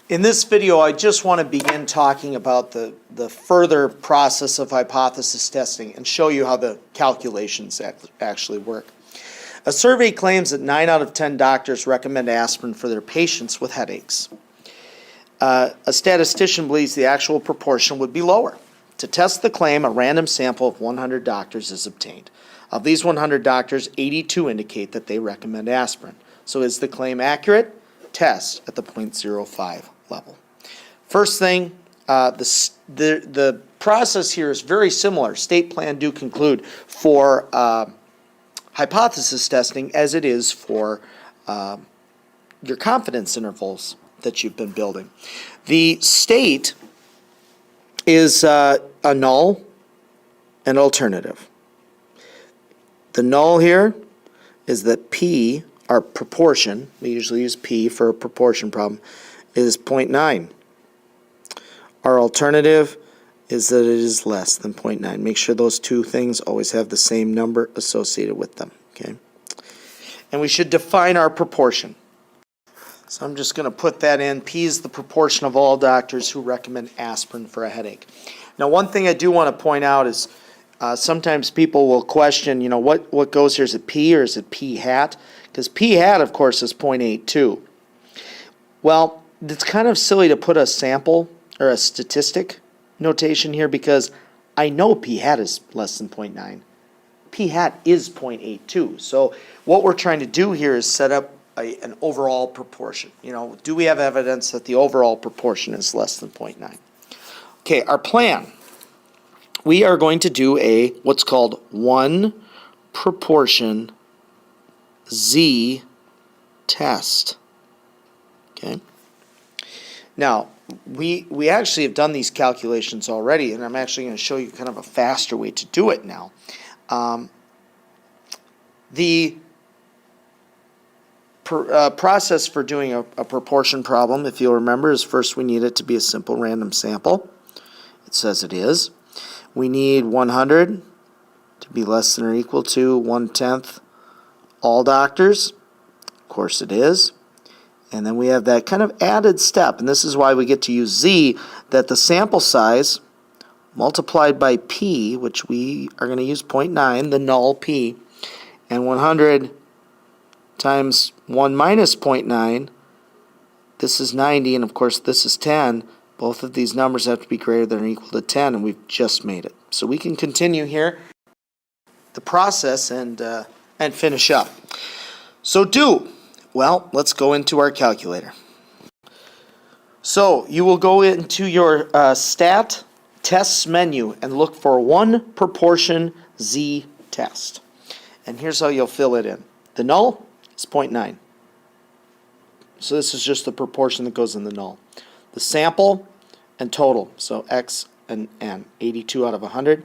In this video, I just want to begin talking about the further process of hypothesis testing and show you how the calculations actually work. A survey claims that 9 out of 10 doctors recommend aspirin for their patients with headaches. A statistician believes the actual proportion would be lower. To test the claim, a random sample of 100 doctors is obtained. Of these 100 doctors, 82 indicate that they recommend aspirin. So is the claim accurate? Test at the 0.05 level. First thing, the process here is very similar. State plan do conclude for hypothesis testing as it is for your confidence intervals that you've been building. The state is a null and alternative. The null here is that P, our proportion, we usually use P for a proportion problem, is 0.9. Our alternative is that it is less than 0.9. Make sure those two things always have the same number associated with them. Okay? And we should define our proportion. So I'm just going to put that in. P is the proportion of all doctors who recommend aspirin for a headache. Now, one thing I do want to point out is sometimes people will question, you know, what goes here? Is it P or is it P hat? Because P hat, of course, is 0.82. Well, it's kind of silly to put a sample or a statistic notation here because I know P hat is less than 0.9. P hat is 0.82. So what we're trying to do here is set up an overall proportion. You know, do we have evidence that the overall proportion is less than 0.9? Okay, our plan. We are going to do what's called one proportion Z test. Okay. Now, we actually have done these calculations already, and I'm actually going to show you kind of a faster way to do it now. The process for doing a proportion problem, if you'll remember, is first we need it to be a simple random sample. It says it is. We need 100 to be less than or equal to 1/10 all doctors. Of course it is. And then we have that kind of added step, and this is why we get to use Z, that the sample size multiplied by P, which we are going to use 0.9, the null P, and 100 times 1 minus 0.9, this is 90, and of course this is 10. Both of these numbers have to be greater than or equal to 10, and we've just made it. So we can continue here the process and finish up. So well, let's go into our calculator. So you will go into your stat tests menu and look for one proportion Z test. And here's how you'll fill it in. The null is 0.9. So this is just the proportion that goes in the null. The sample and total, so X and N, 82 out of 100.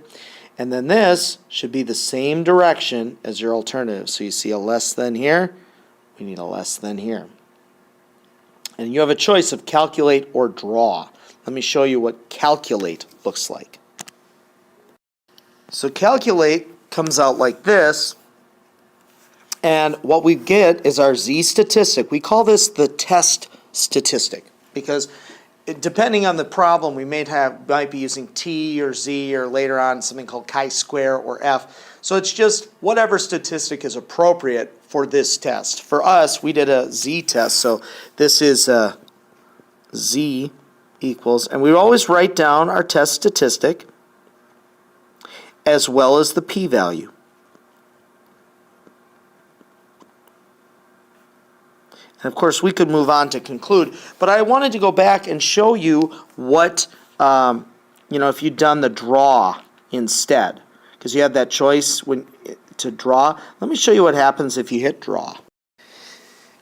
And then this should be the same direction as your alternative. So you see a less than here, we need a less than here. And you have a choice of calculate or draw. Let me show you what calculate looks like. So calculate comes out like this. And what we get is our Z statistic. We call this the test statistic because depending on the problem, we might be using T or Z or later on something called chi-square or F. So it's just whatever statistic is appropriate for this test. For us, we did a Z test. So this is Z equals, and we always write down our test statistic as well as the p-value. And of course, we could move on to conclude, but I wanted to go back and show you what, if you'd done the draw instead, because you have that choice to draw. Let me show you what happens if you hit draw.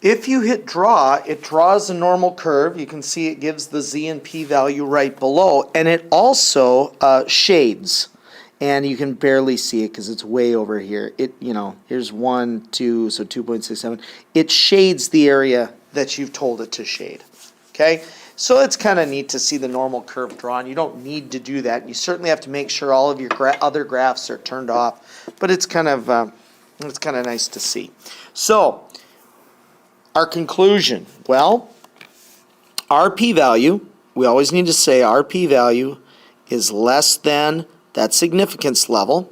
If you hit draw, it draws a normal curve. You can see it gives the Z and P value right below, and it also shades. And you can barely see it because it's way over here. Here's 1, 2, so 2.67. It shades the area that you've told it to shade. Okay? So it's kind of neat to see the normal curve drawn. You don't need to do that. You certainly have to make sure all of your other graphs are turned off. But it's kind of nice to see. So our conclusion. Well, our p-value, we always need to say our p-value is less than that significance level.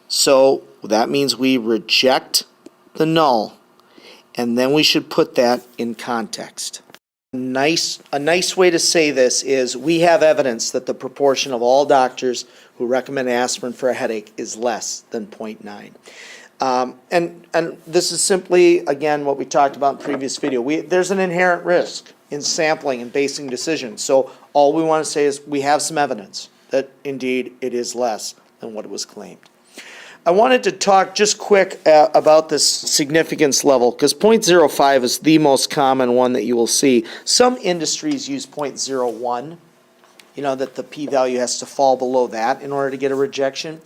So that means we reject the null, and then we should put that in context. A nice way to say this is we have evidence that the proportion of all doctors who recommend aspirin for a headache is less than 0.9. And this is simply, again, what we talked about in the previous video. There's an inherent risk in sampling and basing decisions. So all we want to say is we have some evidence that indeed it is less than what it was claimed. I wanted to talk just quick about this significance level, because 0.05 is the most common one that you will see. Some industries use 0.01, that the p-value has to fall below that in order to get a rejection.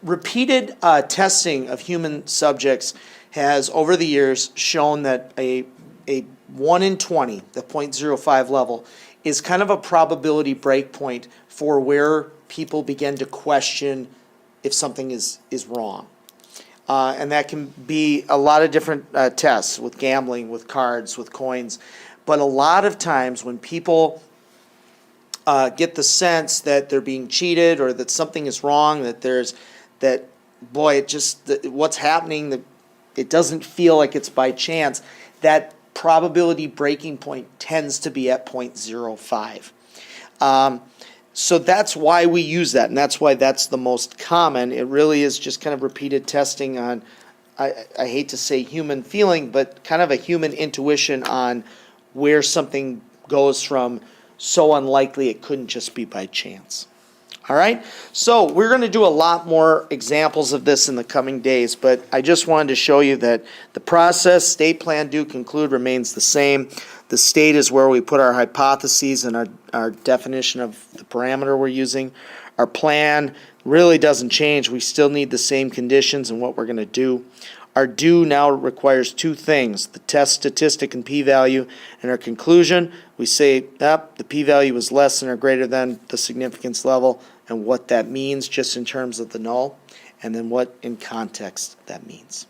Repeated testing of human subjects has, over the years, shown that a 1 in 20, the 0.05 level, is kind of a probability breakpoint for where people begin to question if something is wrong. And that can be a lot of different tests, with gambling, with cards, with coins. But a lot of times when people get the sense that they're being cheated or that something is wrong, what's happening, it doesn't feel like it's by chance, that probability breaking point tends to be at 0.05. So that's why we use that, and that's why that's the most common. It really is just kind of repeated testing on, I hate to say human feeling, but kind of a human intuition on where something goes from so unlikely it couldn't just be by chance. All right, so we're going to do a lot more examples of this in the coming days, but I just wanted to show you that the process, state, plan, do, conclude, remains the same. The state is where we put our hypotheses and our definition of the parameter we're using. Our plan really doesn't change. We still need the same conditions and what we're going to do. Our do now requires two things: the test statistic and p-value. And our conclusion, we say the p-value is less than or greater than the significance level, and what that means just in terms of the null, and then what in context that means.